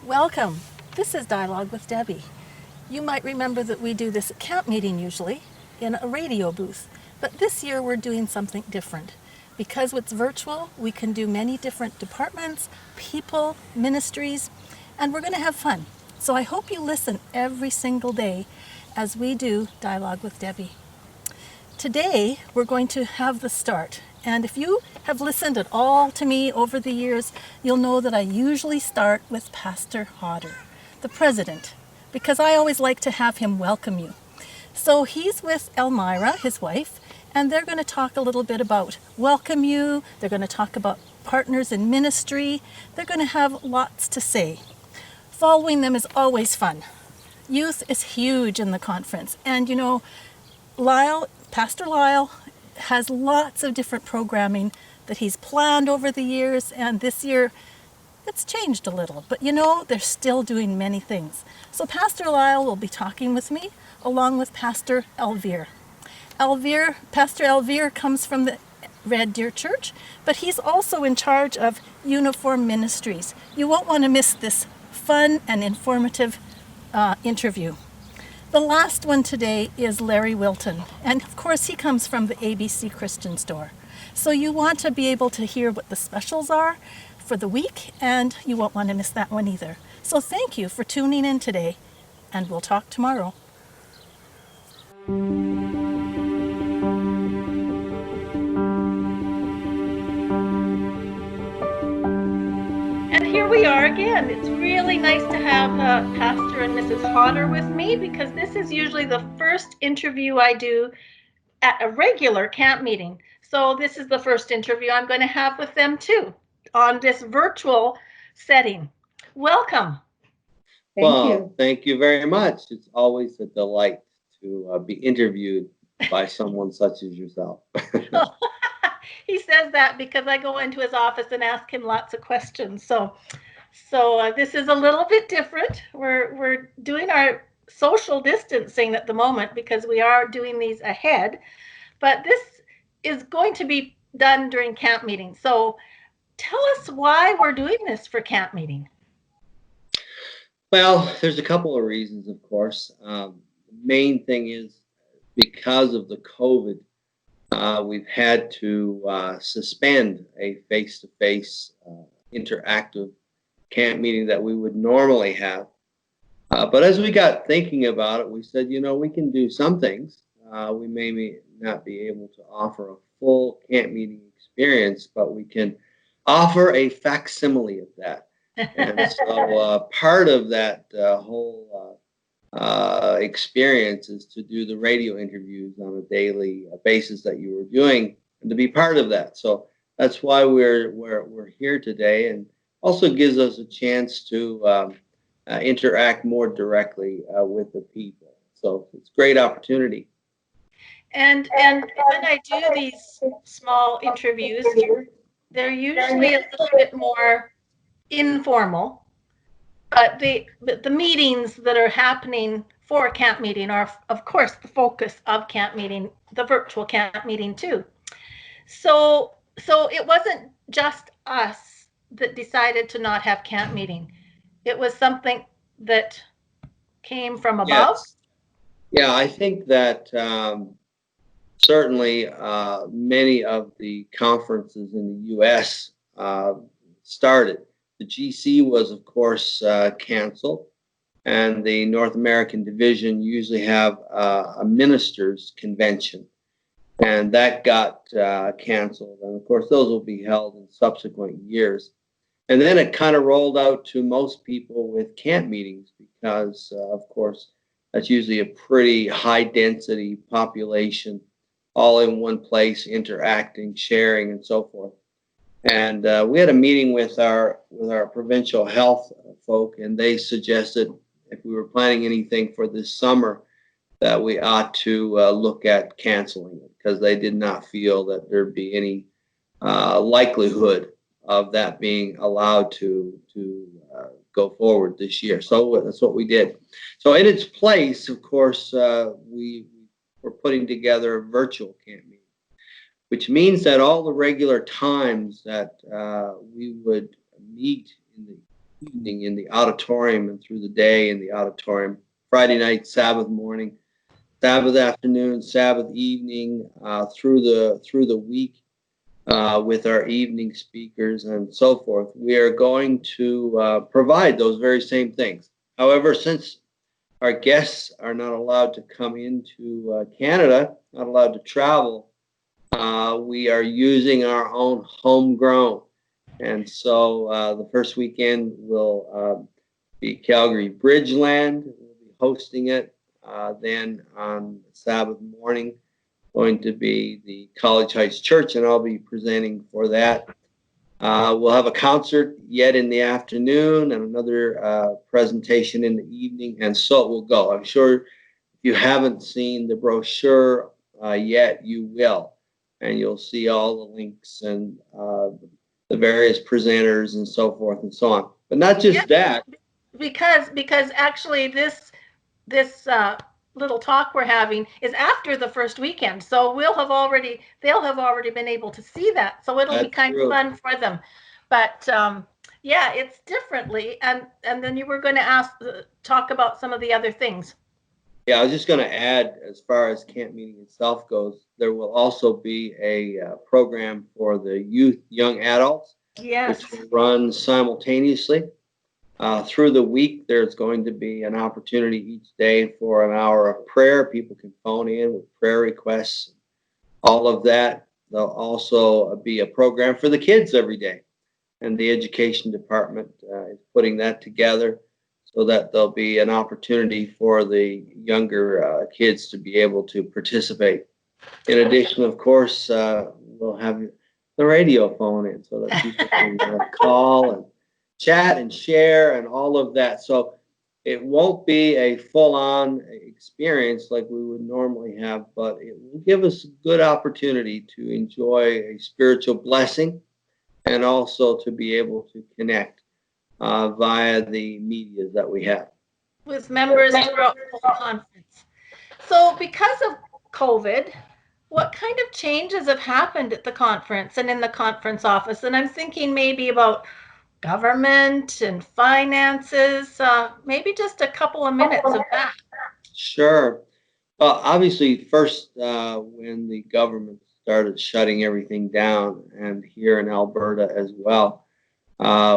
Welcome. This is Dialogue with Debbie. You might remember that we do this at camp meeting usually in a radio booth, but this year we're doing something different. Because it's virtual, we can do many different departments, people, ministries, and we're going to have fun. So I hope you listen every single day as we do Dialogue with Debbie. Today we're going to have the start, and if you have listened at all to me over the years, you'll know that I usually start with Pastor Hodder, the president, because I always like to have him welcome you. So he's with Almyra, his wife, and they're going to talk a little bit about welcome you. They're going to talk about partners in ministry. They're going to have lots to say. Following them is always fun. Youth is huge in the conference, and you know, Pastor Lyle has lots of different programming that he's planned over the years, and this year it's changed a little, but you know, they're still doing many things. So Pastor Lyle will be talking with me along with Pastor Alvir. Pastor Alvir comes from the Red Deer Church, but he's also in charge of Uniform Ministries. You won't want to miss this fun and informative interview. The last one today is Larry Wilton, and of course he comes from the ABC Christian Store. So you want to be able to hear what the specials are for the week, and you won't want to miss that one either. So thank you for tuning in today, and we'll talk tomorrow. And here we are again. It's really nice to have Pastor and Mrs. Hodder with me, because this is usually the first interview I do at a regular camp meeting. So this is the first interview I'm going to have with them too on this virtual setting. Welcome. Thank you very much. It's always a delight to be interviewed by someone such as yourself. He says that because I go into his office and ask him lots of questions. So this is a little bit different. We're doing our social distancing at the moment because we are doing these ahead, but this is going to be done during camp meeting. So tell us why we're doing this for camp meeting. Well, there's a couple of reasons, of course. The main thing is because of the COVID, we've had to suspend a face-to-face interactive camp meeting that we would normally have. But as we got thinking about it, we said, you know, we can do some things. We may not be able to offer a full camp meeting experience, but we can offer a facsimile of that. And so part of that whole experience is to do the radio interviews on a daily basis that you were doing, and to be part of that. So that's why we're here today, and also gives us a chance to interact more directly with the people. So it's a great opportunity. And when I do these small interviews, they're usually a little bit more informal, but the meetings that are happening for camp meeting are, of course, the focus of camp meeting, the virtual camp meeting too. So it wasn't just us that decided to not have camp meeting. It was something that came from above. Yes. Yeah, I think that certainly many of the conferences in the U.S. Started. The GC was, of course, canceled, and the North American division usually have a ministers' convention, and that got canceled. And of course, those will be held in subsequent years. And then it kind of rolled out to most people with camp meetings because, of course, that's usually a pretty high density population, all in one place, interacting, sharing, and so forth. And we had a meeting with our provincial health folk, and they suggested if we were planning anything for this summer, that we ought to look at canceling it, because they did not feel that there'd be any likelihood of that being allowed to go forward this year. So that's what we did. So in its place, of course, we were putting together a virtual camp meeting, which means that all the regular times that we would meet in the evening in the auditorium and through the day in the auditorium. Friday night, Sabbath morning, Sabbath afternoon, Sabbath evening, through the week, with our evening speakers and so forth. We are going to provide those very same things. However, since our guests are not allowed to come into Canada, not allowed to travel, we are using our own homegrown. And so the first weekend will be Calgary Bridgeland. We'll be hosting it. Then on Sabbath morning, going to be the College Heights Church, and I'll be presenting for that. We'll have a concert yet in the afternoon and another presentation in the evening, and so it will go. I'm sure if you haven't seen the brochure yet, you will, and you'll see all the links and the various presenters and so forth and so on. But not just that. Because actually this little talk we're having is after the first weekend, so they'll have already been able to see that, so it'll be kind of fun for them. But yeah, it's differently, and then you were going to talk about some of the other things. Yeah, I was just going to add, as far as camp meeting itself goes, there will also be a program for the youth, young adults, yes, which will run simultaneously. Through the week, there's going to be an opportunity each day for an hour of prayer. People can phone in with prayer requests, all of that. There'll also be a program for the kids every day, and the education department is putting that together so that there'll be an opportunity for the younger kids to be able to participate. In addition, of course, we'll have the radio phone in so that people can call and chat and share and all of that. So it won't be a full-on experience like we would normally have, but it will give us a good opportunity to enjoy a spiritual blessing and also to be able to connect via the media that we have. With members throughout the whole conference. So because of COVID, what kind of changes have happened at the conference and in the conference office? And I'm thinking maybe about government and finances, maybe just a couple of minutes of that. Sure. Well, obviously, first, when the government started shutting everything down, and here in Alberta as well,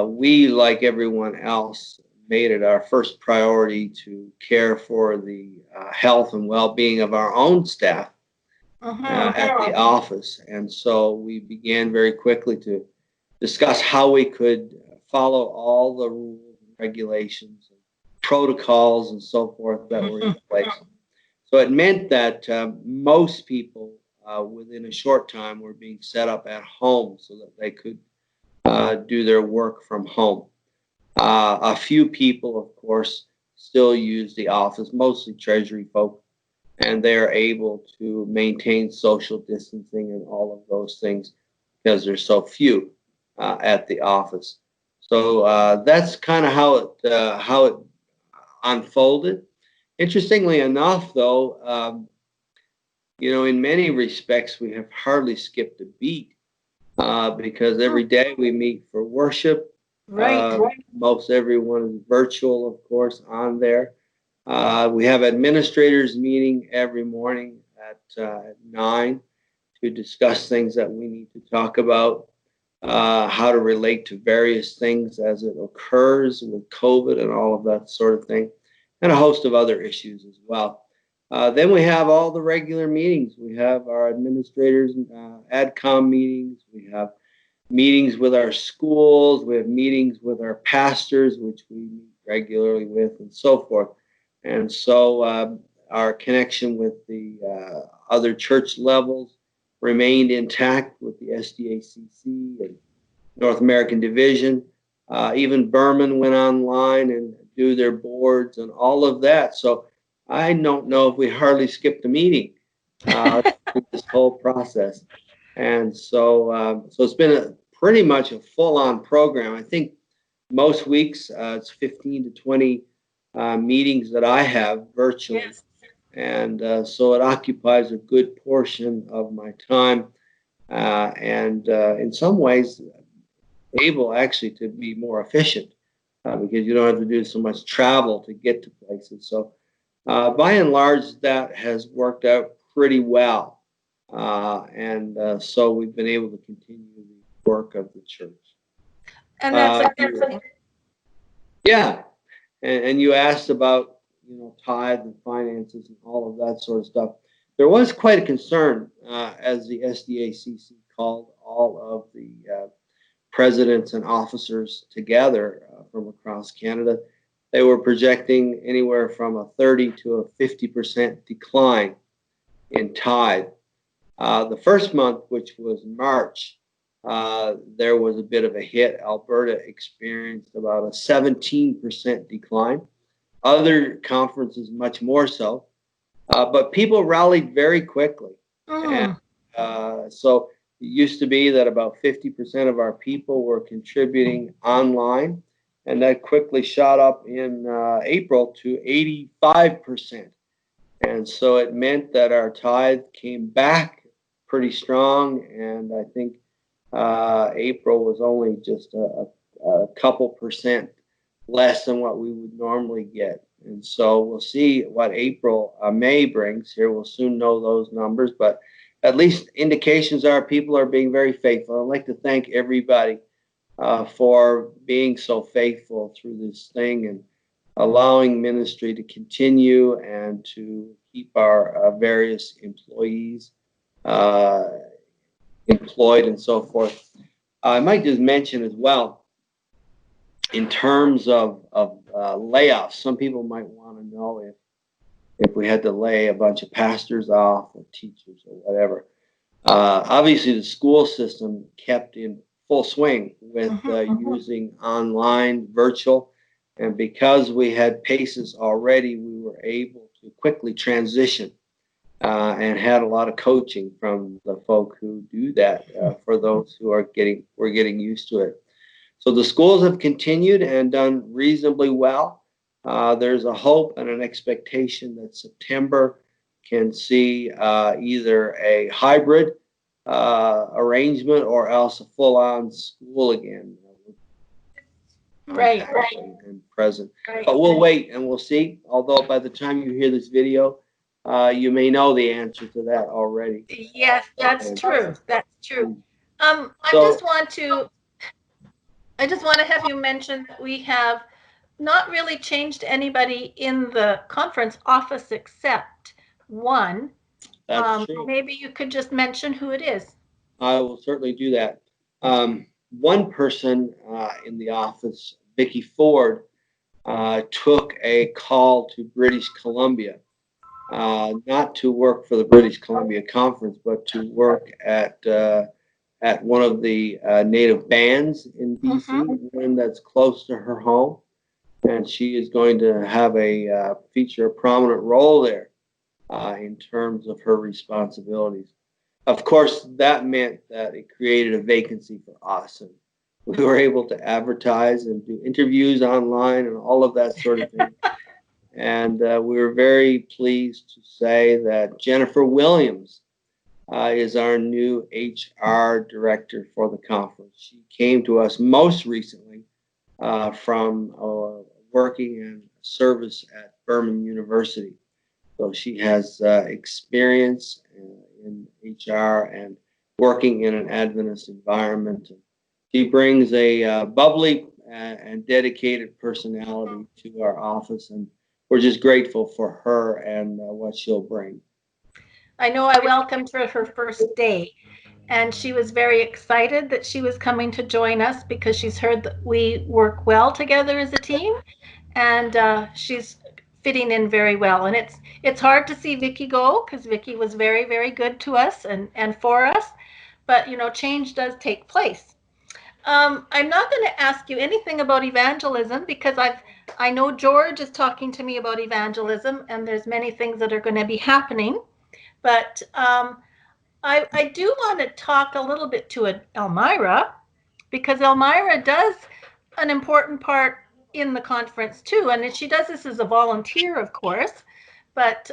we, like everyone else, made it our first priority to care for the health and well-being of our own staff at the office. And so we began very quickly to discuss how we could follow all the rules and regulations and protocols and so forth that were in place. So it meant that most people within a short time were being set up at home so that they could do their work from home. A few people, of course, still use the office, mostly Treasury folk, and they're able to maintain social distancing and all of those things because there's so few at the office. So that's kind of how it unfolded. Interestingly enough, though, in many respects, we have hardly skipped a beat because every day we meet for worship. Right. Most everyone is virtual, of course, on there. We have administrators meeting every morning at 9 to discuss things that we need to talk about, how to relate to various things as it occurs with COVID and all of that sort of thing, and a host of other issues as well. Then we have all the regular meetings. We have our administrators, AdCom meetings. We have meetings with our schools. We have meetings with our pastors, which we meet regularly with, and so forth. And so our connection with the other church levels remained intact with the SDACC and North American Division. Even Berman went online and do their boards and all of that. So I don't know if we hardly skipped a meeting this whole process. And so it's been pretty much a full-on program. I think most weeks it's 15 to 20 meetings that I have virtually. Yes. And so it occupies a good portion of my time and in some ways able actually to be more efficient because you don't have to do so much travel to get to places. So by and large, that has worked out pretty well. So we've been able to continue the work of the church. And that's a good thing. Yeah. And you asked about, tithe and finances and all of that sort of stuff. There was quite a concern as the SDACC called all of the presidents and officers together from across Canada. They were projecting anywhere from a 30 to a 50% decline in tithe. The first month, which was March, there was a bit of a hit. Alberta experienced about a 17% decline. Other conferences much more so. But people rallied very quickly. And so it used to be that about 50% of our people were contributing online, and that quickly shot up in April to 85%. And so it meant that our tithe came back pretty strong, and I think April was only just a couple percent less than what we would normally get. And so we'll see what May brings here. We'll soon know those numbers, but at least indications are people are being very faithful. I'd like to thank everybody for being so faithful through this thing and allowing ministry to continue and to keep our various employees employed and so forth. I might just mention as well, in terms of layoffs, some people might want to know if we had to lay a bunch of pastors off or teachers or whatever. Obviously, the school system kept in full swing with using online, virtual, and because we had PACES already, we were able to quickly transition and had a lot of coaching from the folk who do that for those who were getting used to it. So the schools have continued and done reasonably well. There's a hope and an expectation that September can see either a hybrid arrangement or else a full-on school again. Right. And present. Right. But we'll wait and we'll see. Although by the time you hear this video, you may know the answer to that already. Yes, that's true. That's true. I just want to have you mention that we have not really changed anybody in the conference office except one. That's true. Maybe you could just mention who it is. I will certainly do that. One person in the office, Vicki Ford, took a call to British Columbia, not to work for the British Columbia Conference, but to work at one of the native bands in BC, one that's close to her home. And she is going to have feature a prominent role there in terms of her responsibilities. Of course, that meant that it created a vacancy for us. And we were able to advertise and do interviews online and all of that sort of thing. And we were very pleased to say that Jennifer Williams is our new HR director for the conference. She came to us most recently from working in service at Burman University. So she has experience in HR and working in an Adventist environment. She brings a bubbly and dedicated personality to our office, and we're just grateful for her and what she'll bring. I know I welcomed her first day, and she was very excited that she was coming to join us because she's heard that we work well together as a team, and she's fitting in very well. And it's hard to see Vicki go because Vicki was very, very good to us and for us, but change does take place. I'm not going to ask you anything about evangelism because I know George is talking to me about evangelism, and there's many things that are going to be happening. But I do want to talk a little bit to Almyra, because Almyra does an important part in the conference too, and she does this as a volunteer, of course. But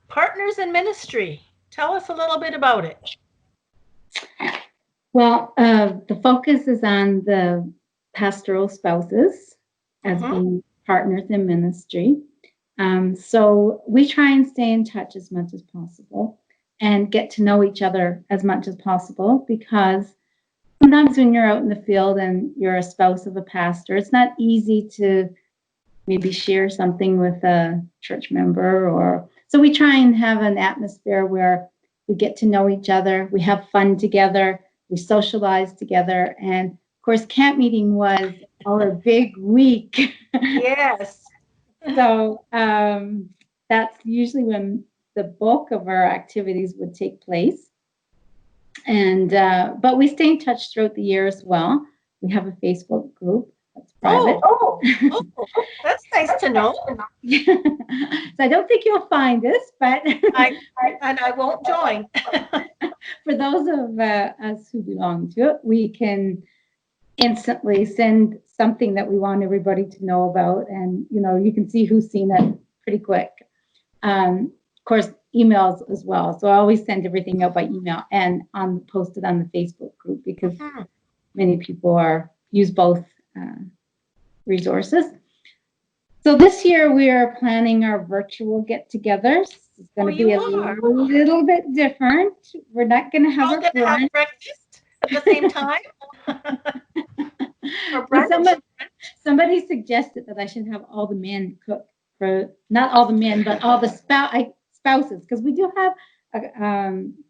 Partners in Ministry, tell us a little bit about it. Well, the focus is on the pastoral spouses as being partners in ministry. So we try and stay in touch as much as possible and get to know each other as much as possible, because sometimes when you're out in the field and you're a spouse of a pastor, it's not easy to maybe share something with a church member. Or so we try and have an atmosphere where we get to know each other, we have fun together, we socialize together. And of course, camp meeting was our big week. Yes. So that's usually when the bulk of our activities would take place. And but we stay in touch throughout the year as well. We have a Facebook group that's private. Oh, that's nice to know. So I don't think you'll find us, but I won't join. for those of us who belong to it, we can instantly send something that we want everybody to know about, and you can see who's seen it pretty quick. Of course, emails as well. So I always send everything out by email and post it on the Facebook group, because many people use both resources. So this year we are planning our virtual get-togethers. It's going to be a little bit different. We're not going to have We're all going to have breakfast at the same time. Somebody suggested that I should have all the men cook for, not all the men, but all the spouses, because we do have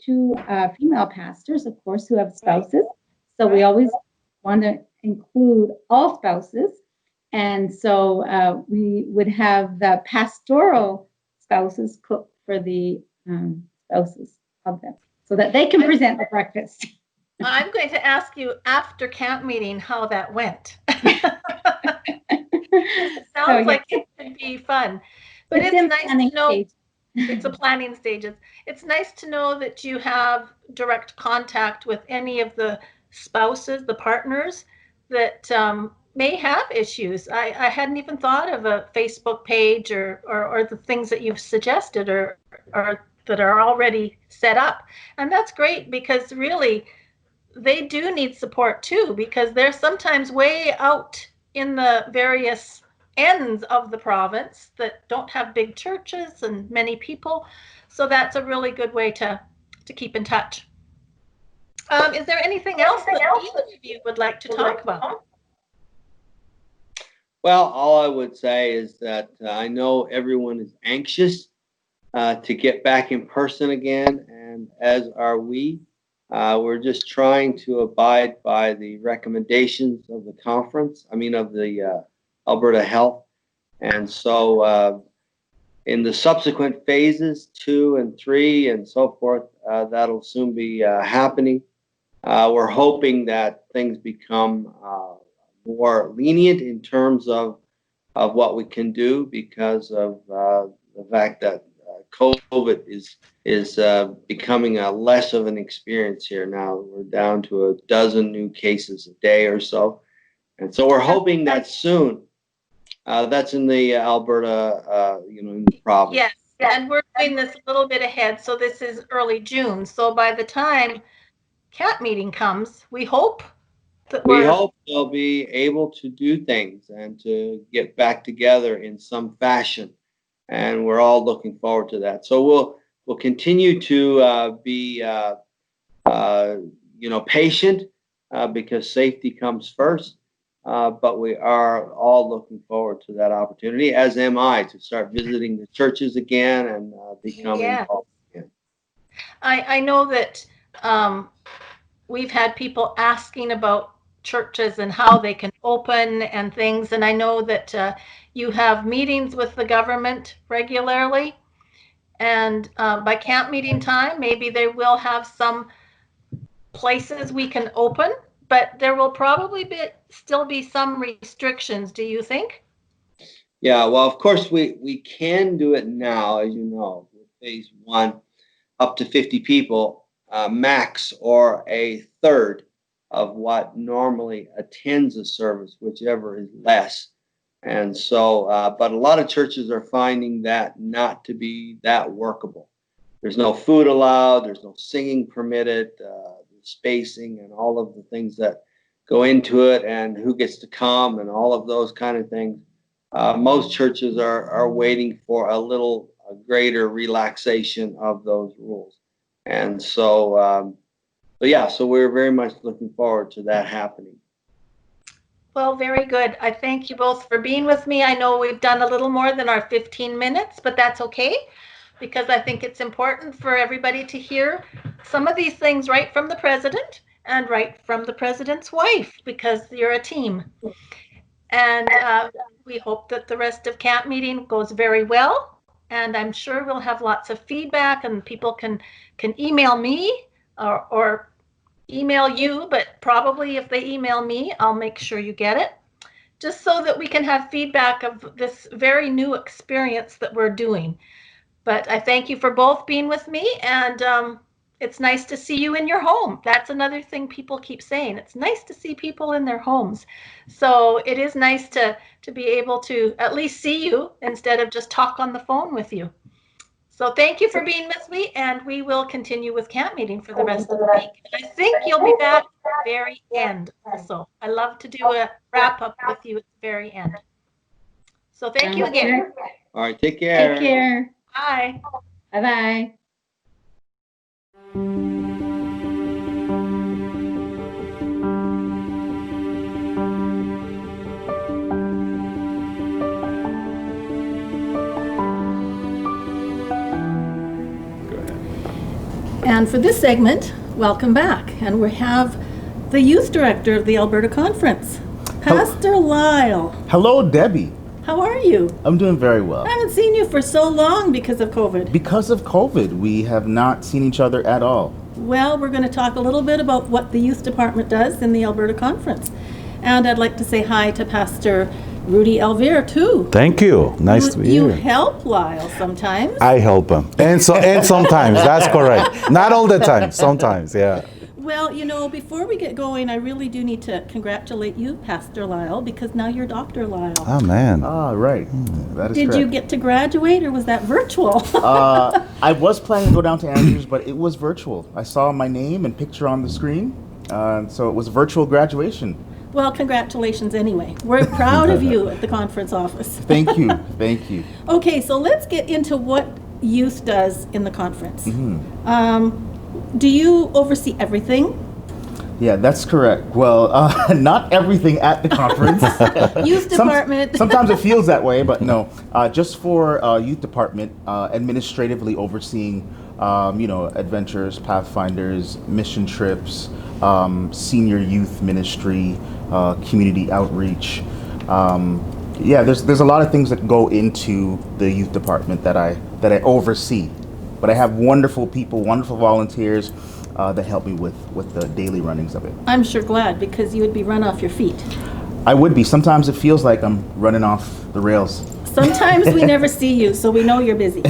two female pastors, of course, who have spouses. So we always want to include all spouses. And so we would have the pastoral spouses cook for the spouses of them, so that they can present the breakfast. I'm going to ask you after camp meeting how that went. It sounds like it could be fun, but it's nice to know. It's a planning stages. It's nice to know that you have direct contact with any of the spouses, the partners that may have issues. I hadn't even thought of a Facebook page or the things that you've suggested or that are already set up. And that's great, because really they do need support too, because they're sometimes way out in the various ends of the province that don't have big churches and many people. So that's a really good way to keep in touch. Is there anything else that either of you would like to talk about? Well, all I would say is that I know everyone is anxious to get back in person again, and as are we. We're just trying to abide by the recommendations of the conference, of the Alberta Health. And so in the subsequent phases, 2 and 3 and so forth, that'll soon be happening. We're hoping that things become more lenient in terms of what we can do, because of the fact that COVID is becoming a less of an experience here now. We're down to a dozen new cases a day or so. And so we're hoping that soon, that's in the Alberta, in the province. Yes, and we're doing this a little bit ahead. So this is early June. So by the time camp meeting comes, we hope that we hope they'll be able to do things and to get back together in some fashion. And we're all looking forward to that. So we'll continue to be patient, because safety comes first. But we are all looking forward to that opportunity, as am I, to start visiting the churches again and becoming involved again. I know that we've had people asking about churches and how they can open and things. And I know that you have meetings with the government regularly. And by camp meeting time, maybe they will have some places we can open, but there will probably still be some restrictions. Do you think? Yeah, well, of course, we can do it now, as you know, with phase 1, up to 50 people, max, or a third of what normally attends a service, whichever is less. And so, but a lot of churches are finding that not to be that workable. There's no food allowed, there's no singing permitted, spacing, and all of the things that go into it and who gets to come and all of those kind of things. Most churches are waiting for a little greater relaxation of those rules. And so, so we're very much looking forward to that happening. Well, very good. I thank you both for being with me. I know we've done a little more than our 15 minutes, but that's okay, because I think it's important for everybody to hear some of these things right from the president and right from the president's wife, because you're a team. And we hope that the rest of camp meeting goes very well. And I'm sure we'll have lots of feedback, and people can email me or email you, but probably if they email me, I'll make sure you get it, just so that we can have feedback of this very new experience that we're doing. But I thank you for both being with me, and it's nice to see you in your home. That's another thing people keep saying. It's nice to see people in their homes. So it is nice to be able to at least see you instead of just talk on the phone with you. So thank you for being with me, and we will continue with camp meeting for the rest of the week. And I think you'll be back at the very end also. I love to do a wrap up with you at the very end. So thank you again. All right, take care. Take care. Bye. Bye-bye. And for this segment, welcome back. And we have the youth director of the Alberta Conference, Pastor Lyle. Hello, Debbie. How are you? I'm doing very well. I haven't seen you for so long because of COVID. Because of COVID, we have not seen each other at all. Well, we're going to talk a little bit about what the youth department does in the Alberta Conference. And I'd like to say hi to Pastor Rudy Alvir too. Thank you. Nice to be You here. help Lyle sometimes. I help him. And sometimes, that's correct. Not all the time, sometimes, yeah. Well, you know, before we get going, I really do need to congratulate you, Pastor Lyle, because now you're Dr. Lyle. Oh, man. Ah, right. That is Did correct. you get to graduate, or was that virtual? I was planning to go down to Andrews, but it was virtual. I saw my name and picture on the screen, so it was virtual graduation. Well, congratulations anyway. We're proud of you at the conference office. Thank you. Thank you. Okay, so let's get into what youth does in the conference. Do you oversee everything? Yeah, that's correct. Well, not everything at the conference. Youth department. Sometimes it feels that way, but no. Just for youth department, administratively overseeing, adventures, Pathfinders, mission trips, senior youth ministry, community outreach. There's a lot of things that go into the youth department that I oversee. But I have wonderful people, wonderful volunteers that help me with the daily runnings of it. I'm sure glad, because you would be run off your feet. I would be. Sometimes it feels like I'm running off the rails. Sometimes we never see you, so we know you're busy.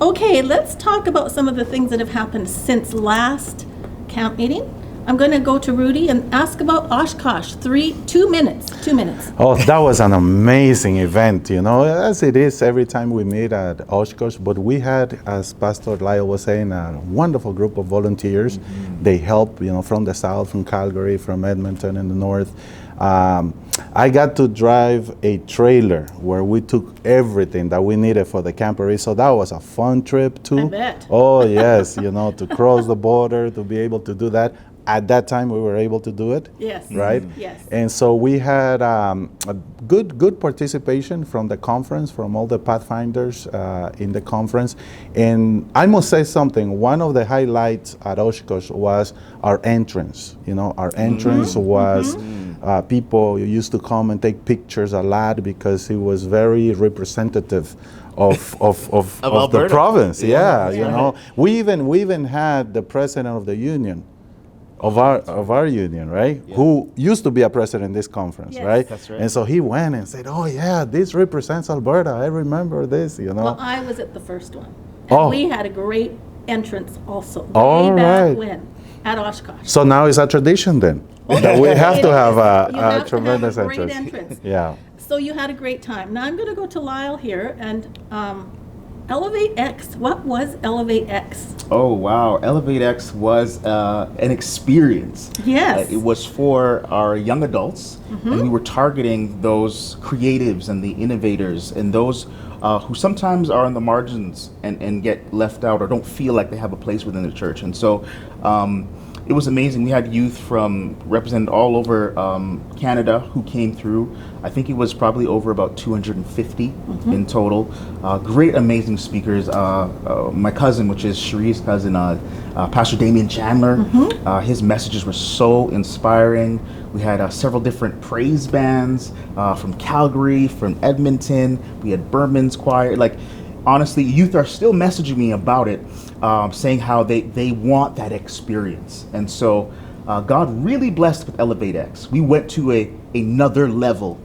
Okay, let's talk about some of the things that have happened since last camp meeting. I'm going to go to Rudy and ask about Oshkosh. 2 minutes. Oh, that was an amazing event, as it is every time we meet at Oshkosh. But we had, as Pastor Lyle was saying, a wonderful group of volunteers. Mm-hmm. They help, from the south, from Calgary, from Edmonton in the north. I got to drive a trailer where we took everything that we needed for the camper. So that was a fun trip too. I bet. Oh yes, to cross the border, to be able to do that. At that time, we were able to do it. Yes. Right? Yes. And so we had a good participation from the conference, from all the Pathfinders in the conference. And I must say something. One of the highlights at Oshkosh was our entrance. Our entrance was people used to come and take pictures a lot because it was very representative of the province. Yeah. We even had the president of the union. Of our union, right? Yeah. Who used to be a president in this conference, yes. Right? That's right. And so he went and said, "Oh yeah, this represents Alberta. I remember this." Well, I was at the first one, and we had a great entrance also. All back when at Oshkosh. So now it's a tradition then that we have to have a tremendous great entrance. Yeah. So you had a great time. Now I'm going to go to Lyle here, and Elevate X. What was Elevate X? Oh wow, Elevate X was an experience. Yes. It was for our young adults, Mm-hmm. and we were targeting those creatives and the innovators and those who sometimes are on the margins and get left out or don't feel like they have a place within the church. And so it was amazing. We had youth from represented all over Canada who came through. I think it was probably over about 250 in total. Great, amazing speakers. My cousin, which is Cherie's cousin, Pastor Damian Chandler, his messages were so inspiring. We had several different praise bands from Calgary, from Edmonton. We had Berman's Choir. Like, honestly, youth are still messaging me about it, saying how they want that experience. And so God really blessed with Elevate X. We went to another level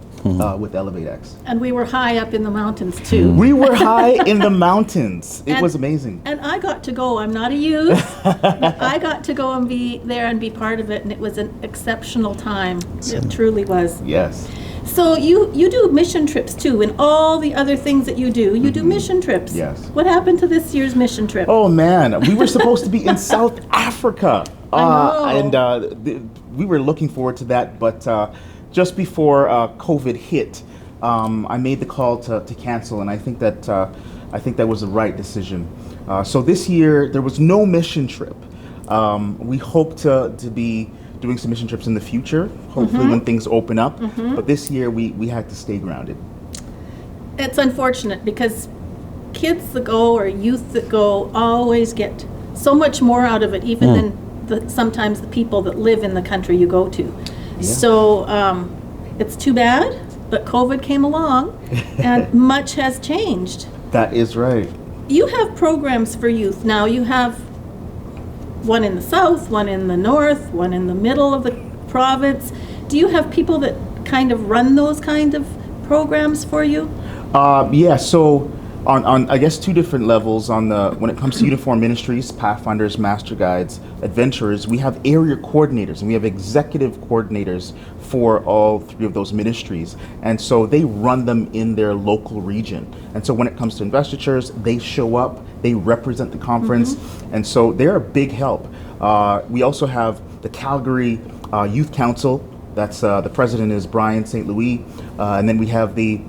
with Elevate X. And we were high up in the mountains too. We were high in the mountains. It And- was amazing. And I got to go. I'm not a youth. But I got to go and be there and be part of it, and it was an exceptional time. It truly was. Yes. So you do mission trips too, and all the other things that you do. You do mission trips. Yes. What happened to this year's mission trip? Oh man, we were supposed to be in South Africa, I know. and we were looking forward to that. But just before COVID hit, I made the call to cancel, and I think that was the right decision. So this year there was no mission trip. We hope to be doing some mission trips in the future, hopefully when things open up. But this year we had to stay grounded. It's unfortunate because kids that go or youth that go always get so much more out of it, even than sometimes the people that live in the country you go to. So it's too bad, but COVID came along and much has changed. That is right. You have programs for youth now. You have one in the south, one in the north, one in the middle of the province. Do you have people that kind of run those kind of programs for you? Yeah, so on I guess two different levels. When it comes to Uniform Ministries, Pathfinders, Master Guides, Adventurers, we have area coordinators and we have executive coordinators for all three of those ministries. And so they run them in their local region. And so when it comes to investitures, they show up, they represent the conference, and so they're a big help. We also have the Calgary Youth Council. That's the president is Brian St. Louis, and then we have the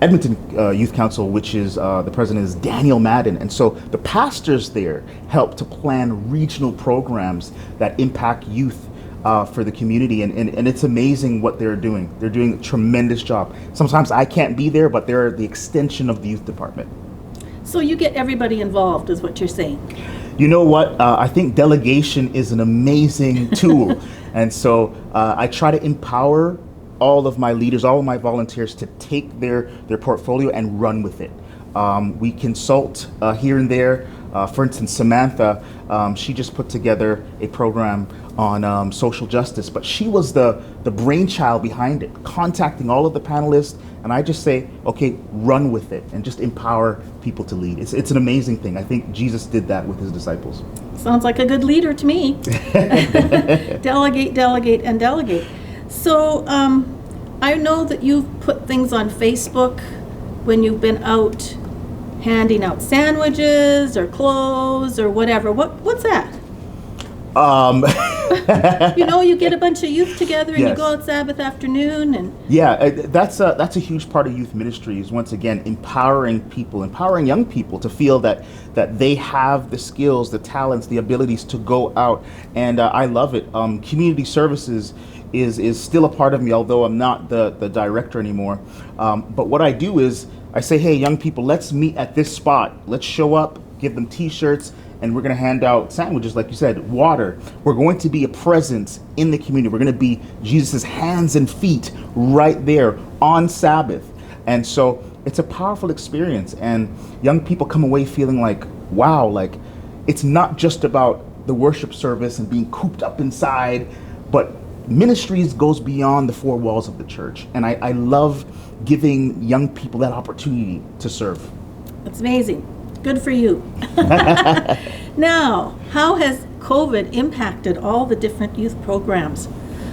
Edmonton Youth Council, which is the president is Daniel Madden. And so the pastors there help to plan regional programs that impact youth for the community. And it's amazing what they're doing. They're doing a tremendous job. Sometimes I can't be there, but they're the extension of the youth department. So you get everybody involved, is what you're saying. You know what? I think delegation is an amazing tool. And so I try to empower all of my leaders, all of my volunteers to take their portfolio and run with it. We consult here and there. For instance, Samantha, she just put together a program on social justice, but she was the brainchild behind it, contacting all of the panelists, and I just say, okay, run with it and just empower people to lead. It's an amazing thing. I think Jesus did that with his disciples. Sounds like a good leader to me. Delegate, delegate, and delegate. So I know that you've put things on Facebook when you've been out handing out sandwiches or clothes or whatever. What's that? You get a bunch of youth together and you Yes. go out Sabbath afternoon and Yeah, that's a huge part of youth ministries. Once again, empowering people, empowering young people to feel that they have the skills, the talents, the abilities to go out. And I love it. Community services is still a part of me, although I'm not the director anymore. But what I do is I say, hey, young people, let's meet at this spot. Let's show up, give them T-shirts, and we're going to hand out sandwiches, like you said, water. We're going to be a presence in the community. We're going to be Jesus's hands and feet right there on Sabbath. And so it's a powerful experience. And young people come away feeling like, wow, like it's not just about the worship service and being cooped up inside, but Ministries goes beyond the four walls of the church. And I love giving young people that opportunity to serve. it's amazing. Good for you. Now, how has COVID impacted all the different youth programs?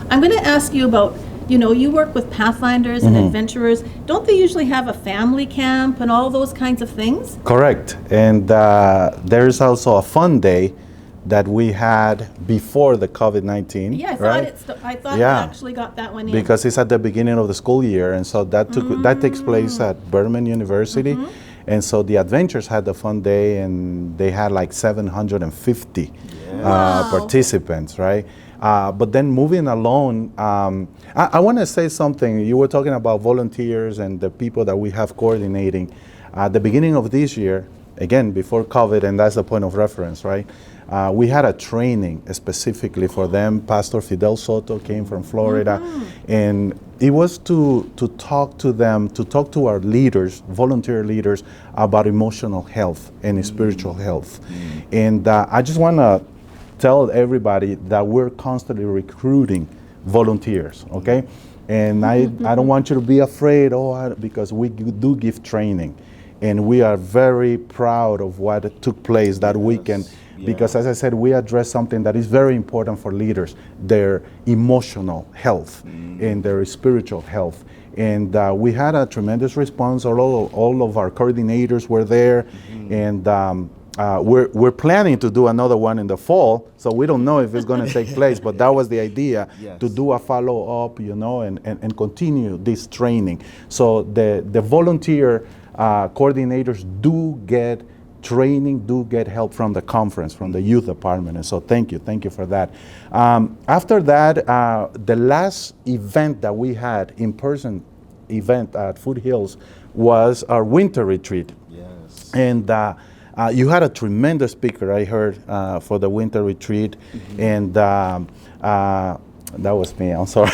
I'm going to ask you about you know, you work with Pathfinders and adventurers. Don't they usually have a family camp and all those kinds of things? Correct. And there's also a fun day that we had before the COVID-19. Yeah, I thought Yeah. you actually got that one in. Because it's at the beginning of the school year, and so that takes place at Berman University. And so the adventurers had the fun day, and they had like 750 Wow. participants, right? But then moving along, I want to say something. You were talking about volunteers and the people that we have coordinating. At the beginning of this year, again, before COVID, and that's the point of reference, right? We had a training specifically for them. Pastor Fidel Soto came from Florida, and it was to talk to them, to talk to our leaders, volunteer leaders, about emotional health and spiritual health. And I just want to tell everybody that we're constantly recruiting volunteers, okay? And I don't want you to be afraid, because we do give training. And we are very proud of what took place that weekend. Because as I said, we address something that is very important for leaders, their emotional health and their spiritual health. And we had a tremendous response. All of our coordinators were there. And we're planning to do another one in the fall. So we don't know if it's going to take place, but that was the idea, to do a follow-up, you know, and continue this training. So the volunteer coordinators do get training, do get help from the conference, from the youth department. And so thank you for that. After that, the last event that we had, in-person event at Foothills, was our winter retreat. Yes. And you had a tremendous speaker, I heard, for the winter retreat. And that was me, I'm sorry.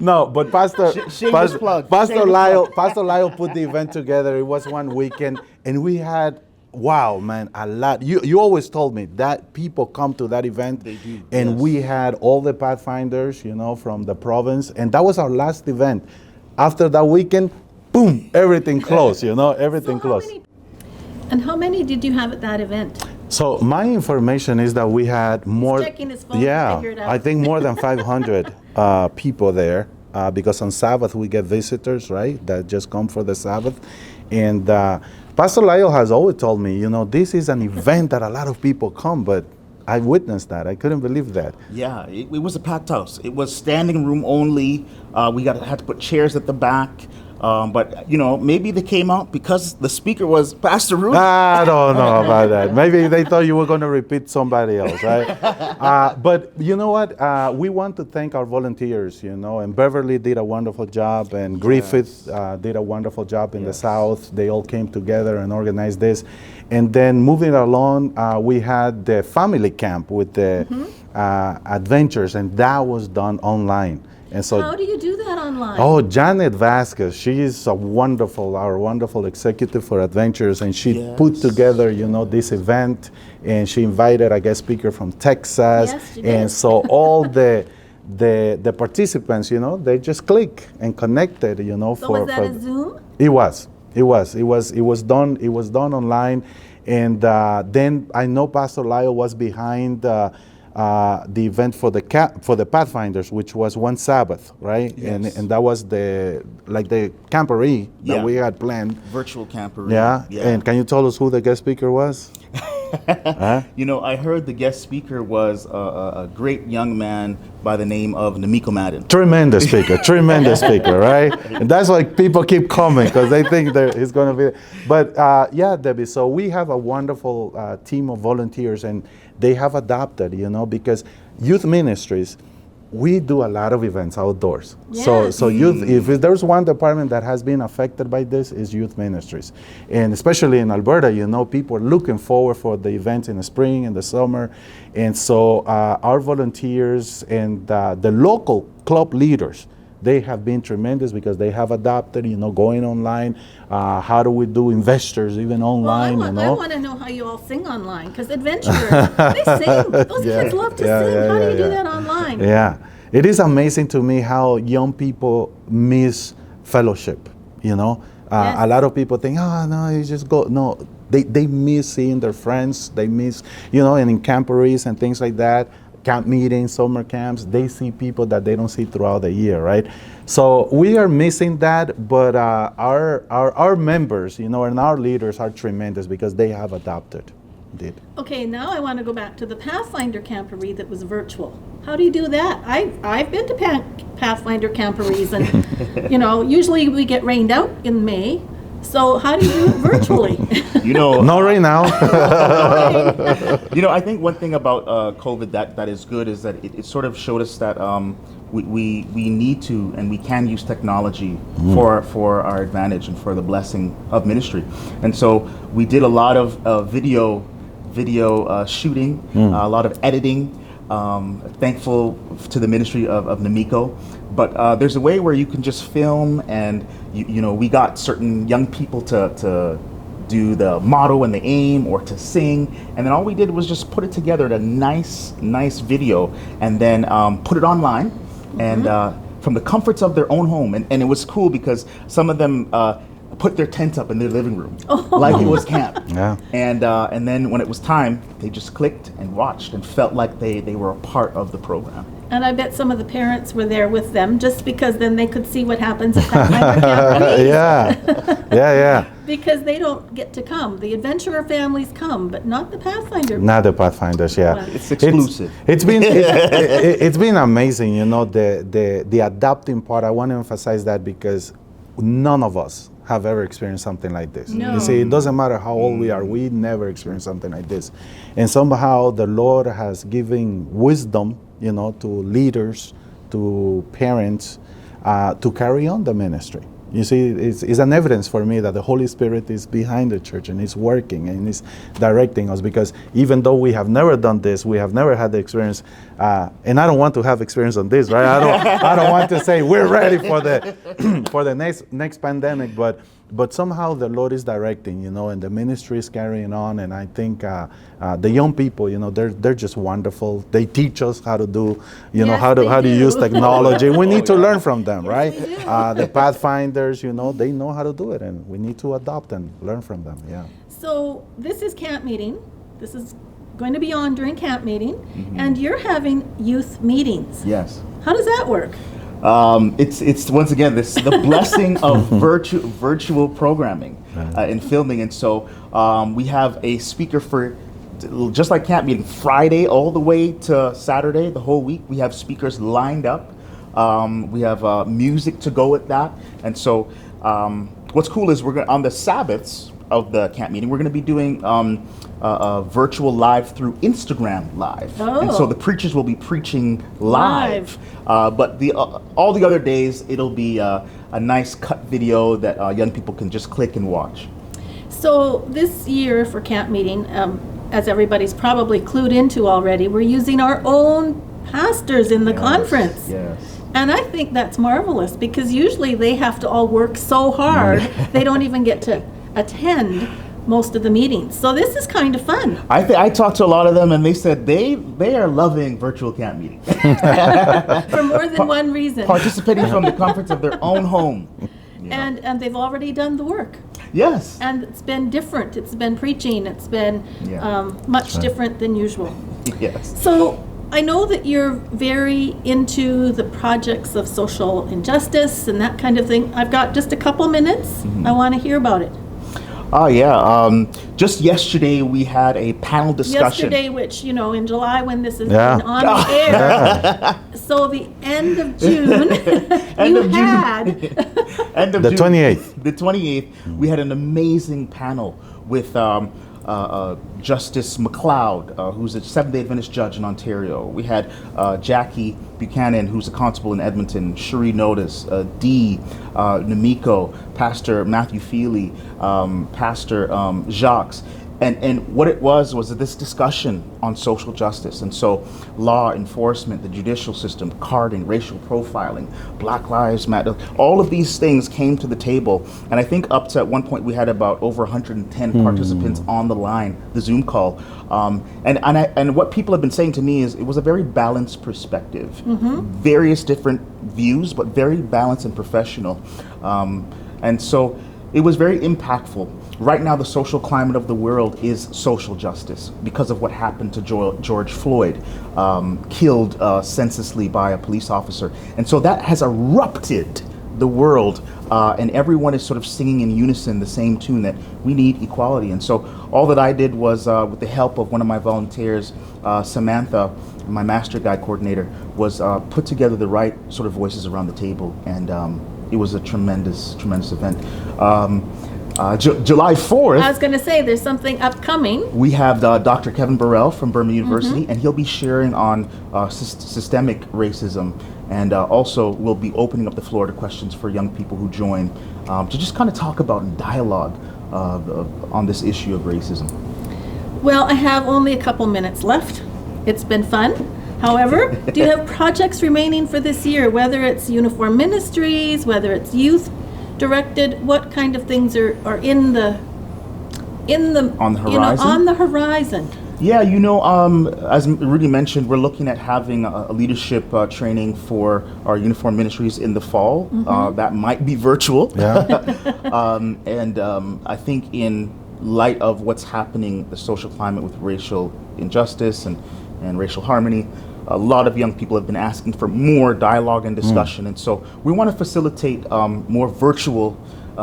No, but Pastor Lyle put the event together. It was one weekend, and we had, wow, man, a lot. You always told me that people come to that event. They do, and yes. we had all the Pathfinders, you know, from the province, and that was our last event. After that weekend, boom, everything closed, you know, everything closed. How many did you have at that event? So my information is that we had more. Checking his phone to figure it out. I think more than 500 people there, because on Sabbath we get visitors, right, that just come for the Sabbath. And Pastor Lyle has always told me, you know, this is an event that a lot of people come, but I witnessed that. I couldn't believe that. Yeah, it was a packed house. It was standing room only. We had to put chairs at the back. But, you know, maybe they came out because the speaker was Pastor Rudy. I don't know about that. Maybe they thought you were going to repeat somebody else, right? But you know what? We want to thank our volunteers, you know, and Beverly did a wonderful job, and Griffith did a wonderful job in the South. They all came together and organized this. And then moving along, we had the family camp with the adventures, and that was done online. And so, How do you do that online? oh, Janet Vasquez, she is our wonderful executive for adventures, and she put together, you know, this event, and she invited a guest speaker from Texas. Yes, she did. And so all the participants, you know, they just click and connected, you know. So was that a Zoom? It was done online, and then I know Pastor Lyle was behind the event for the Pathfinders, which was one Sabbath, right? Yes. And that was the camporee that we had planned. Virtual camper. Yeah. And can you tell us who the guest speaker was? You know, I heard the guest speaker was a great young man by the name of Namiko Madden. Tremendous speaker, right? And that's why people keep coming, because they think that he's going to be. But yeah, Debbie, so we have a wonderful team of volunteers, and they have adopted, you know, because youth ministries, we do a lot of events outdoors. Yes. So youth, if there's one department that has been affected by this, is youth ministries. And especially in Alberta, you know, people are looking forward for the events in the spring and the summer. And so our volunteers and the local club leaders, they have been tremendous, because they have adopted, you know, going online. How do we do investors even online, Well, you I know? want to know how you all sing online, because adventurers, they sing. Those kids love to sing. How do you do that online? Yeah. It is amazing to me how young people miss fellowship, you know? Yes. A lot of people think, oh, no, you just go. No, they miss seeing their friends. They miss, you know, and in camporees and things like that. camp meetings, summer camps, they see people that they don't see throughout the year, right? So we are missing that, but our members, you know, and our leaders are tremendous because they have adopted. Did. Okay, now I want to go back to the Pathfinder camporee that was virtual. How do you do that? I've been to Pathfinder camporees, and you know, usually we get rained out in May. So how do you do it virtually? You know, Not right now. you know, I think one thing about COVID that is good is that it sort of showed us that we need to and we can use technology for our advantage and for the blessing of ministry. And so we did a lot of video shooting, a lot of editing. Thankful to the ministry of Namiko. But there's a way where you can just film, and you know, we got certain young people to do the motto and the aim or to sing, and then all we did was just put it together in a nice video, and then put it online, and from the comforts of their own home. And it was cool because some of them put their tent up in their living room, like it was camp. Yeah. And then when it was time, they just clicked and watched and felt like they were a part of the program. And I bet some of the parents were there with them just because then they could see what happens at Pathfinder camporees. Yeah. Because they don't get to come. The adventurer families come, but not the Pathfinder. Not the Pathfinders, yeah. Well, It's exclusive. It's been amazing, you know, the adapting part. I want to emphasize that because none of us have ever experienced something like this. No. You see, it doesn't matter how old we are, we never experienced something like this. And somehow the Lord has given wisdom, you know, to leaders, to parents, to carry on the ministry. You see, it's an evidence for me that the Holy Spirit is behind the church and is working and is directing us, because even though we have never done this, we have never had the experience, and I don't want to have experience on this, right? I don't want to say we're ready for the for the next pandemic, but somehow the Lord is directing, you know, and the ministry is carrying on. And I think the young people, you know, they're just wonderful. They teach us how to do, you know, Yes, how to they use do. technology. We need to learn from them, Yes, right? they do. The Pathfinders, you know, they know how to do it, and we need to adopt and learn from them. Yeah. So this is camp meeting. This is going to be on during camp meeting, and you're having youth meetings. Yes. How does that work? It's once again the blessing of virtual programming and filming. And so we have a speaker for, just like camp meeting, Friday all the way to Saturday, the whole week. We have speakers lined up. We have music to go with that. And so what's cool is on the Sabbaths of the camp meeting, we're going to be doing virtual live through Instagram Live. And so the preachers will be preaching live. But all the other days, it'll be a nice cut video that young people can just click and watch. So this year for camp meeting, as everybody's probably clued into already, we're using our own pastors in the conference. Yes. And I think that's marvelous, because usually they have to all work so hard, they don't even get to attend most of the meetings. So this is kind of fun. I talked to a lot of them, and they said they are loving virtual camp meetings. For more than one reason. Participating from the comforts of their own home. And they've already done the work. Yes. And it's been different. It's been preaching. It's been Yeah. much different than usual. Yes. So I know that you're very into the projects of social injustice and that kind of thing. I've got just a couple minutes. I want to hear about it. Oh, yeah. Just yesterday, we had a panel discussion. Yesterday, which, you know, in July when this is Yeah. on the air. So the end of June, End you of June. had. End of The June, 28th. The 28th, we had an amazing panel with Justice McLeod, who's a Seventh-day Adventist judge in Ontario. We had Jackie Buchanan, who's a constable in Edmonton, Cherie Notice, Dee, Namiko, Pastor Matthew Feely, Pastor Jacques. And what it was this discussion on social justice. And so law enforcement, the judicial system, carding, racial profiling, Black Lives Matter, all of these things came to the table. And I think up to at one point we had about over 110 participants on the line, the Zoom call. And what people have been saying to me is it was a very balanced perspective. Various different views, but very balanced and professional. And so It was very impactful. Right now, the social climate of the world is social justice because of what happened to George Floyd, killed senselessly by a police officer. And so that has erupted the world, and everyone is sort of singing in unison the same tune that we need equality. And so all that I did was, with the help of one of my volunteers, Samantha, my master guide coordinator, was put together the right sort of voices around the table, and it was a tremendous event. July 4th, I was going to say, there's something upcoming. we have Dr. Kevin Burrell from Birmingham University, and he'll be sharing on systemic racism, and also we'll be opening up the floor to questions for young people who join, to just kind of talk about and dialogue on this issue of racism. Well, I have only a couple minutes left. It's been fun. However, do you have projects remaining for this year, whether it's Uniform Ministries, whether it's youth directed? What kind of things are in the On the you know, horizon? on the horizon? Yeah, as Rudy mentioned, we're looking at having a leadership training for our Uniform Ministries in the fall. That might be virtual. Yeah. And I think in light of what's happening, the social climate with racial injustice and racial harmony, a lot of young people have been asking for more dialogue and discussion. And so we want to facilitate more virtual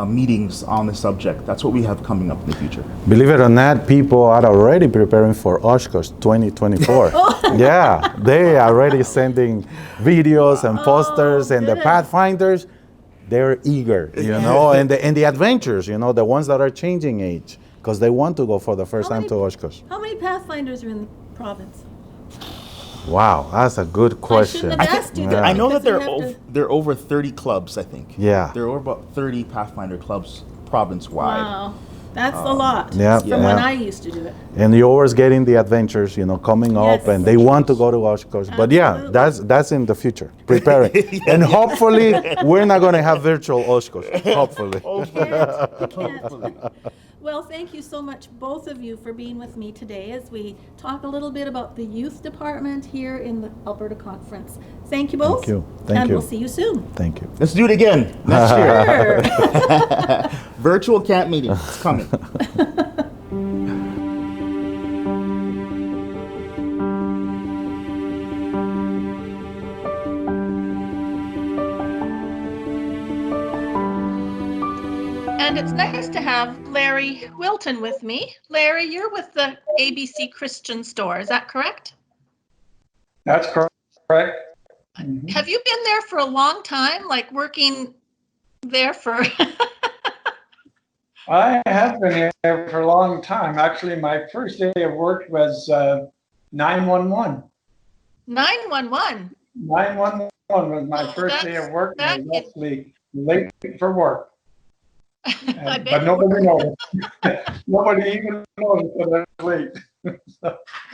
meetings on the subject. That's what we have coming up in the future. Believe it or not, people are already preparing for Oshkosh 2024. Yeah, they are already sending videos and posters, and the good. Pathfinders, they're eager, and the adventures, the ones that are changing age, because they want to go for the first How time many- to Oshkosh. How many Pathfinders are in the province? Wow, that's a good question. have asked you that. I know that Because you have there are over 30 clubs, I think. Yeah. There are about 30 Pathfinder clubs province-wide. Wow, that's a lot yeah, from when yeah. I used to do it. And you're always getting the adventures, coming up, Yes. and they want to go to Oshkosh. But yeah, Absolutely. that's in the future, preparing. And hopefully, we're not going to have virtual Oshkosh. Hopefully. You can't. Well, thank you so much, both of you, for being with me today as we talk a little bit about the youth department here in the Alberta Conference. Thank you both. Thank you. Thank and you. we'll see you soon. Thank you. Let's do it again next year. Sure. Virtual camp meeting. It's coming. And it's nice to have Larry Wilton with me. Larry, you're with the ABC Christian Store, is that correct? That's correct. Mhm. Have you been there for a long time, like working there for? I have been here for a long time. Actually, my first day of work was 911. 911. 911 was my Oh, first day of work, and I was that's- actually late for work. I bet But you nobody were. noticed. Nobody even noticed that I was late.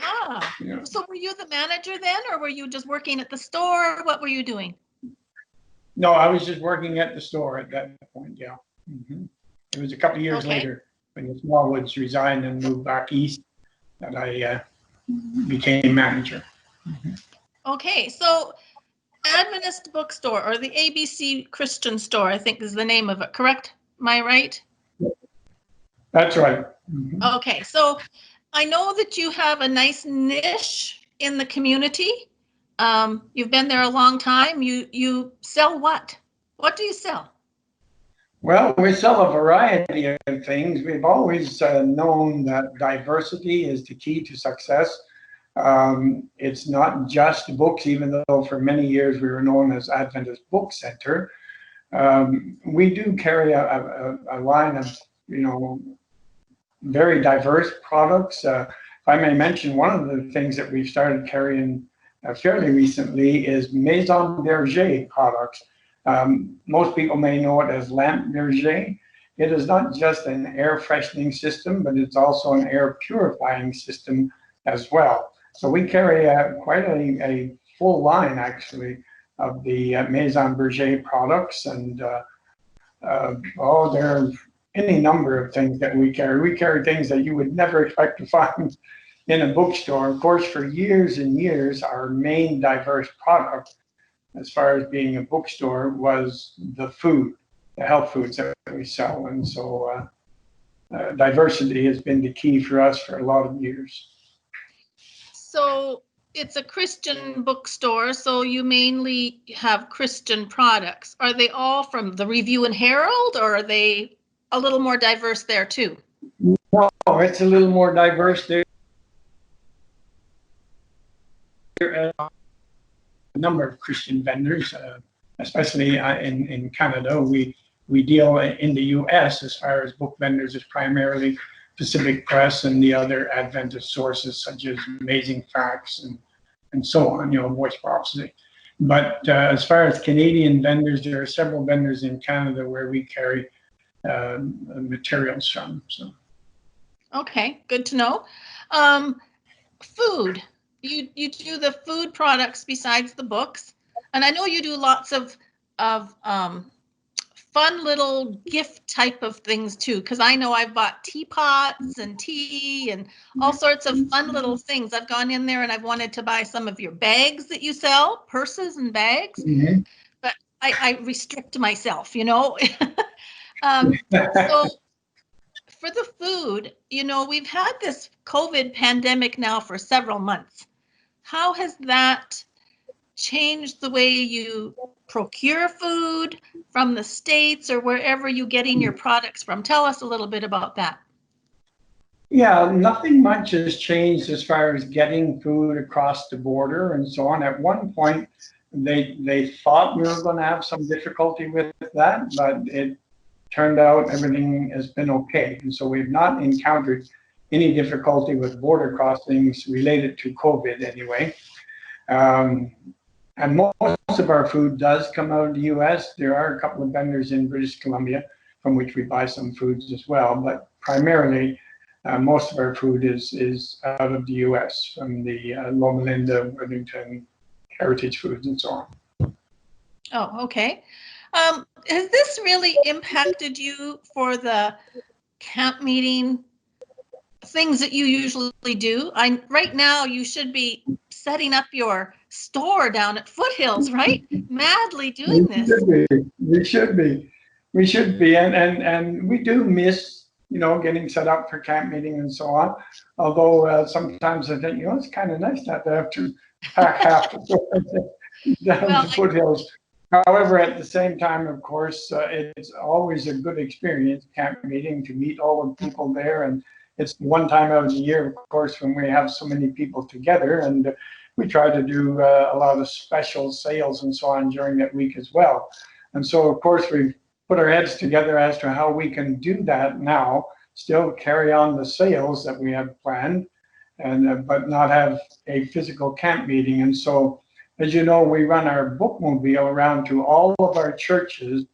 Ah, Yeah. so were you the manager then, or were you just working at the store? What were you doing? No, I was just working at the store at that point, yeah. Mhm. It was a couple of years Okay. later, when the Smallwoods resigned and moved back east, that I became manager. Okay, so Adventist Bookstore, or the ABC Christian Store, I think is the name of it, correct? Am I right? That's right. Mhm. Okay, so I know that you have a nice niche in the community. You've been there a long time. You sell what? What do you sell? Well, we sell a variety of things. We've always known that diversity is the key to success. It's not just books, even though for many years we were known as Adventist Book Center. We do carry a line of, very diverse products. If I may mention, one of the things that we've started carrying fairly recently is Maison Berger products. Most people may know it as Lampe Berger. It is not just an air freshening system, but it's also an air purifying system as well. So we carry quite a full line, actually, of the Maison Berger products. And there are any number of things that we carry. We carry things that you would never expect to find in a bookstore. Of course, for years and years, our main diverse product, as far as being a bookstore, was the food health foods that we sell. And so diversity has been the key for us for a lot of years. So it's a Christian bookstore, so you mainly have Christian products. Are they all from the Review and Herald, or are they a little more diverse there too? No, it's a little more diverse there. A number of Christian vendors, especially in Canada. We deal in the US as far as book vendors is primarily Pacific Press and the other Adventist sources such as Amazing Facts and so on, Voice Prophecy. But as far as Canadian vendors, there are several vendors in Canada where we carry materials from. So. Okay, good to know. Food. You do the food products besides the books, and I know you do lots of fun little gift type of things too, because I know I've bought teapots and tea and all sorts of fun little things. I've gone in there and I've wanted to buy some of your bags that you sell, purses and bags, but I restrict myself, So for the food, we've had this COVID pandemic now for several months. How has that changed the way you procure food from the States or wherever you're getting your products from? Tell us a little bit about that. Yeah, nothing much has changed as far as getting food across the border and so on. At one point, they thought we were going to have some difficulty with that, but it turned out everything has been okay. And so we've not encountered any difficulty with border crossings related to COVID anyway. And most of our food does come out of the US. There are a couple of vendors in British Columbia from which we buy some foods as well, but primarily most of our food is out of the US, from the Loma Linda, Worthington, Heritage Foods and so on. Oh, okay. Has this really impacted you for the camp meeting things that you usually do? Right now you should be setting up your store down at Foothills, right? Madly doing this. We should be, and we do miss, getting set up for camp meeting and so on. Although sometimes I think, it's kind of nice not to have to pack half the down to Foothills. However, at the same time, of course, it's always a good experience, camp meeting, to meet all the people there. And it's one time out of the year, of course, when we have so many people together. And we try to do a lot of special sales and so on during that week as well. And so, of course, we've put our heads together as to how we can do that now, still carry on the sales that we had planned, and but not have a physical camp meeting. And so, as you know, we run our bookmobile around to all of our churches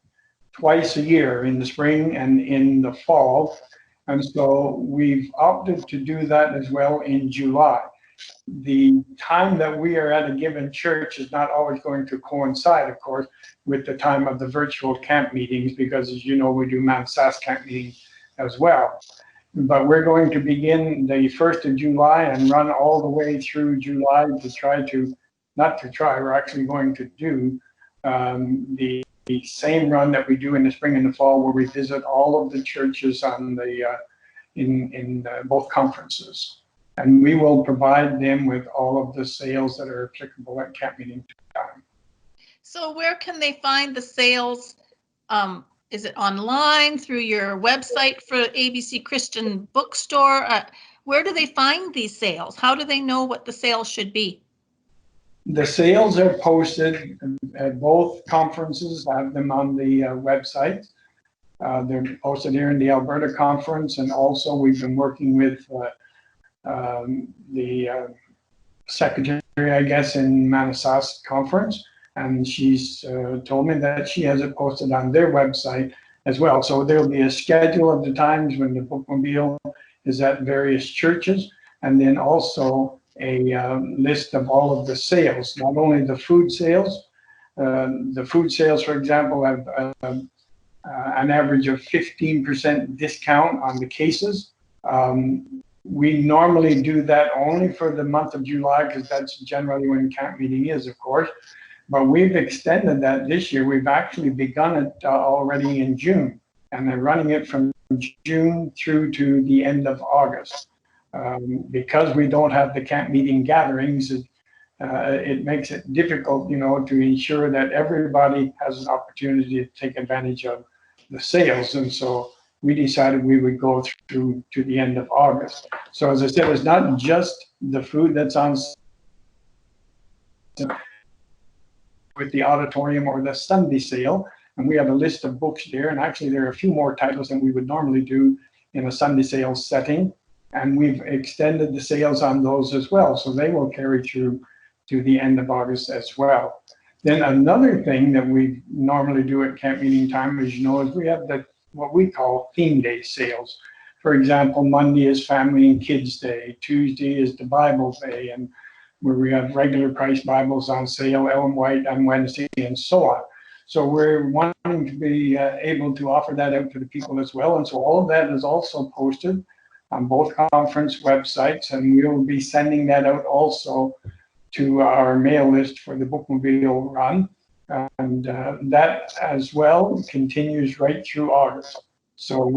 twice a year, in the spring and in the fall. And so we've opted to do that as well in July. The time that we are at a given church is not always going to coincide, of course, with the time of the virtual camp meetings, because as you know, we do Mansas camp meetings as well. But we're going to begin the 1st of July and run all the way through July we're actually going to do the same run that we do in the spring and the fall, where we visit all of the churches on in both conferences. And we will provide them with all of the sales that are applicable at camp meeting time. So where can they find the sales? Is it online, through your website for ABC Christian Bookstore? Where do they find these sales? How do they know what the sales should be? The sales are posted at both conferences. I have them on the website. They're posted here in the Alberta conference, and also we've been working with the secretary, I guess, in Manassas conference, and she's told me that she has it posted on their website as well. So there'll be a schedule of the times when the bookmobile is at various churches, and then also a list of all of the sales, not only the food sales. The food sales, for example, have an average of 15% discount on the cases. We normally do that only for the month of July, because that's generally when camp meeting is, of course. But we've extended that this year. We've actually begun it already in June, and they're running it from June through to the end of August. Because we don't have the camp meeting gatherings, it makes it difficult, to ensure that everybody has an opportunity to take advantage of the sales. And so we decided we would go through to the end of August. So as I said, it's not just the food that's on with the auditorium or the Sunday sale. And we have a list of books there. And actually, there are a few more titles than we would normally do in a Sunday sale setting. And we've extended the sales on those as well. So they will carry through to the end of August as well. Then another thing that we normally do at camp meeting time, as you know, is we have what we call theme day sales. For example, Monday is Family and Kids Day. Tuesday is the Bible Day, and where we have regular price Bibles on sale, Ellen White on Wednesday, and so on. So we're wanting to be able to offer that out to the people as well. And so all of that is also posted on both conference websites, and we will be sending that out also to our mail list for the bookmobile run. And that as well continues right through August. So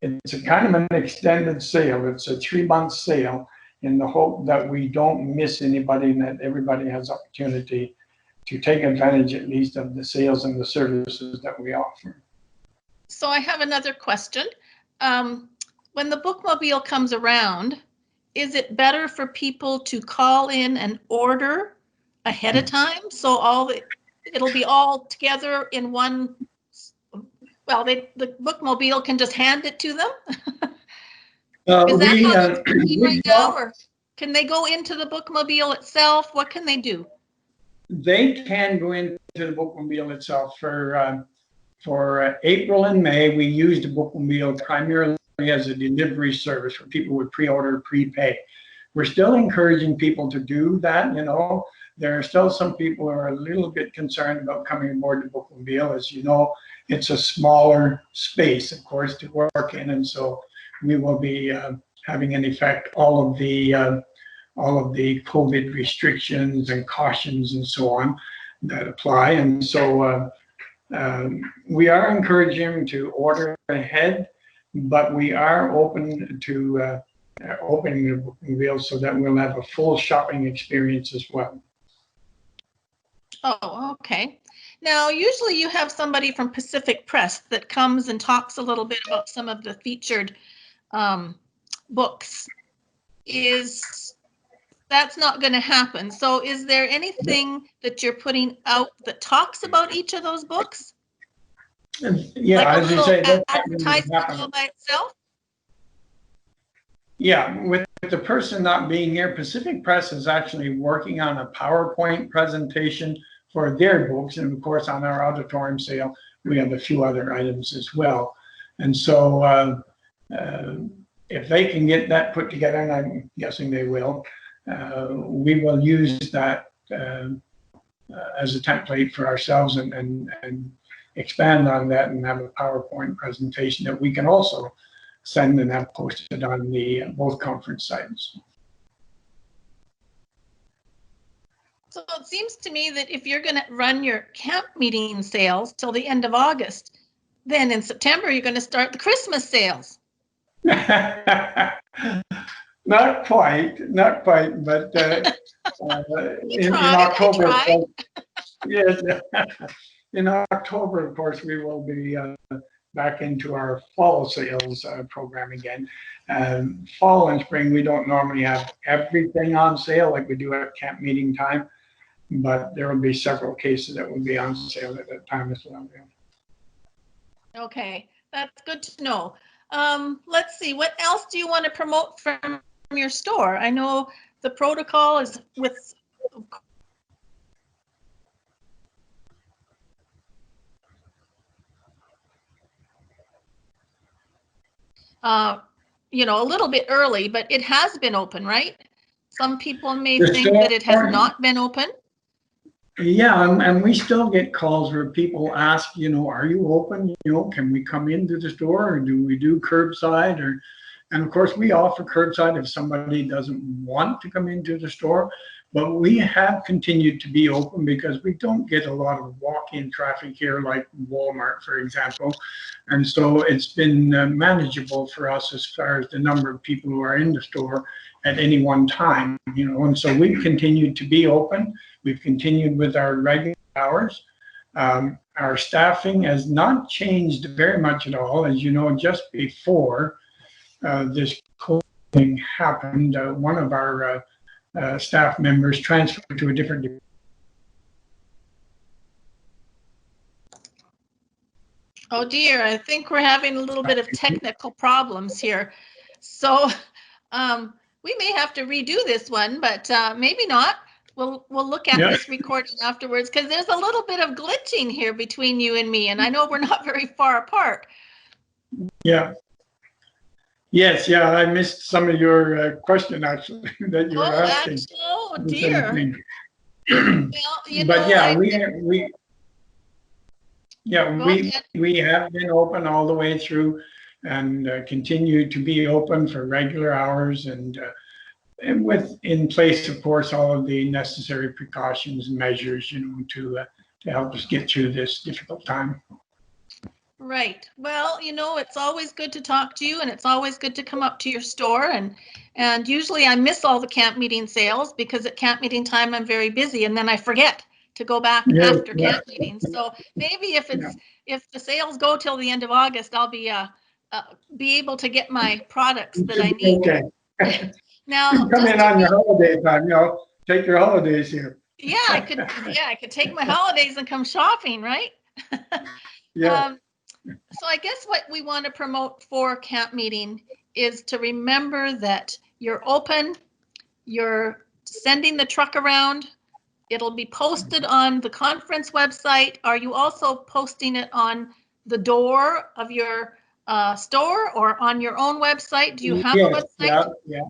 it's a kind of an extended sale. It's a 3-month sale in the hope that we don't miss anybody and that everybody has opportunity to take advantage at least of the sales and the services that we offer. So I have another question. When the bookmobile comes around, is it better for people to call in and order ahead of time? So it'll be all together in one, well, the bookmobile can just hand it to them? Is that how it's working right now, or can they go into the bookmobile itself? What can they do? They can go into the bookmobile itself. For April and May, we used the bookmobile primarily as a delivery service for people who would pre-order, prepay. We're still encouraging people to do that. There are still some people who are a little bit concerned about coming aboard the bookmobile. As you know, it's a smaller space, of course, to work in, and so we will be having in effect all of the COVID restrictions and cautions and so on that apply. And so we are encouraging to order ahead, but we are open to opening the bookmobile so that we'll have a full shopping experience as well. Oh, okay. Now, usually you have somebody from Pacific Press that comes and talks a little bit about some of the featured books. That's not going to happen. So is there anything that you're putting out that talks about each of those books? Yeah, like as you say, that's advertisement all by itself? Yeah, with the person not being here, Pacific Press is actually working on a PowerPoint presentation for their books. And of course, on our auditorium sale, we have a few other items as well. And so if they can get that put together, and I'm guessing they will, we will use that as a template for ourselves and expand on that and have a PowerPoint presentation that we can also send and have posted on the both conference sites. So it seems to me that if you're going to run your camp meeting sales till the end of August, then in September you're going to start the Christmas sales. Not quite, but in October, yes, in October, of course, we will be back into our fall sales program again. Fall and spring, we don't normally have everything on sale like we do at camp meeting time, but there will be several cases that will be on sale at that time as well. Yeah. Okay, that's good to know. Let's see, what else do you want to promote from your store? I know the protocol is with a little bit early, but it has been open, right? Some people may think that it has not been open. Yeah, and we still get calls where people ask, are you open? Can we come into the store, or do we do curbside? And of course, we offer curbside if somebody doesn't want to come into the store. But we have continued to be open because we don't get a lot of walk-in traffic here like Walmart, for example. And so it's been manageable for us as far as the number of people who are in the store at any one time, you know. And so we've continued to be open. We've continued with our regular hours. Our staffing has not changed very much at all. As you know, just before this COVID thing happened, one of our staff members transferred to a different department. Oh dear, I think we're having a little bit of technical problems here. So we may have to redo this one, but maybe not. We'll look at this recording afterwards, because there's a little bit of glitching here between you and me, and I know we're not very far apart. Yeah. Yes, yeah, I missed some of your question actually that you were asking. Oh dear. Well, you But know, yeah, we have been open all the way through, and continue to be open for regular hours, and with in place, of course, all of the necessary precautions and measures, you know, to help us get through this difficult time. Right. Well, you know, it's always good to talk to you, and it's always good to come up to your store. And usually I miss all the camp meeting sales because at camp meeting time I'm very busy, and then I forget to go back after camp meetings. So maybe if the sales go till the end of August, I'll be able to get my products that I need. Okay. Now, come in on your holiday time, you know, take your holidays here. Yeah, I could take my holidays and come shopping, right? Yeah. So I guess what we want to promote for camp meeting is to remember that you're open, you're sending the truck around, it'll be posted on the conference website. Are you also posting it on the door of your store or on your own website? Do you have a website? Yeah.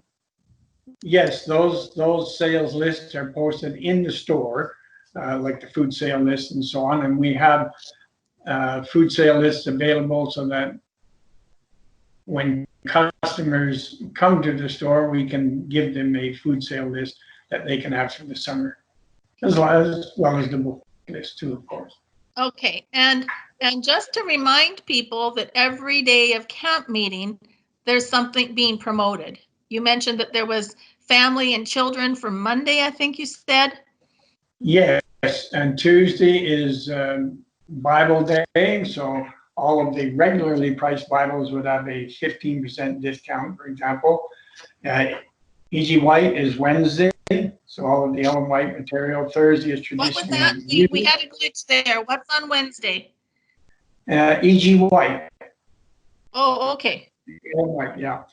Yes, those sales lists are posted in the store, like the food sale list and so on. And we have food sale lists available so that when customers come to the store, we can give them a food sale list that they can have for the summer, as well as the book list too, of course. Okay, and just to remind people that every day of camp meeting, there's something being promoted. You mentioned that there was family and children for Monday, I think you said? Yes, and Tuesday is Bible Day, so all of the regularly priced Bibles would have a 15% discount, for example. E.G. White is Wednesday, so all of the Ellen White material. Thursday is traditionally. What was that? We had a glitch there. What's on Wednesday? E.G. White. Oh, okay. Ellen White, yeah.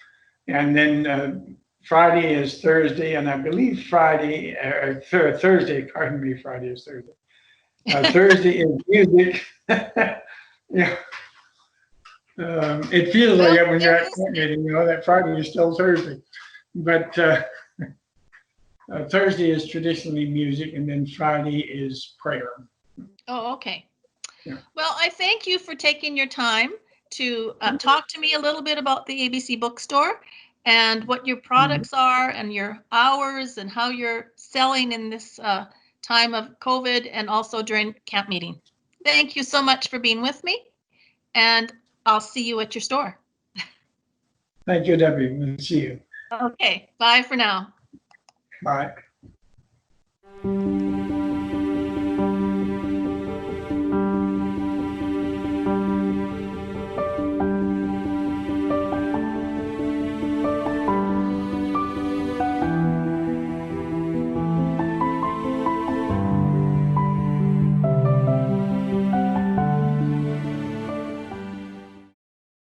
And then Friday is Thursday, and I believe Thursday, pardon me, Friday is Thursday. Thursday is music. Yeah. It feels like it when you're at camp meeting, you know, that Friday is still Thursday. But Thursday is traditionally music, and then Friday is prayer. Oh, okay. Yeah. Well, I thank you for taking your time to talk to me a little bit about the ABC Bookstore and what your products are and your hours and how you're selling in this time of COVID and also during camp meeting. Thank you so much for being with me, and I'll see you at your store. Thank you, Debbie. We'll see you. Okay, bye for now. Bye.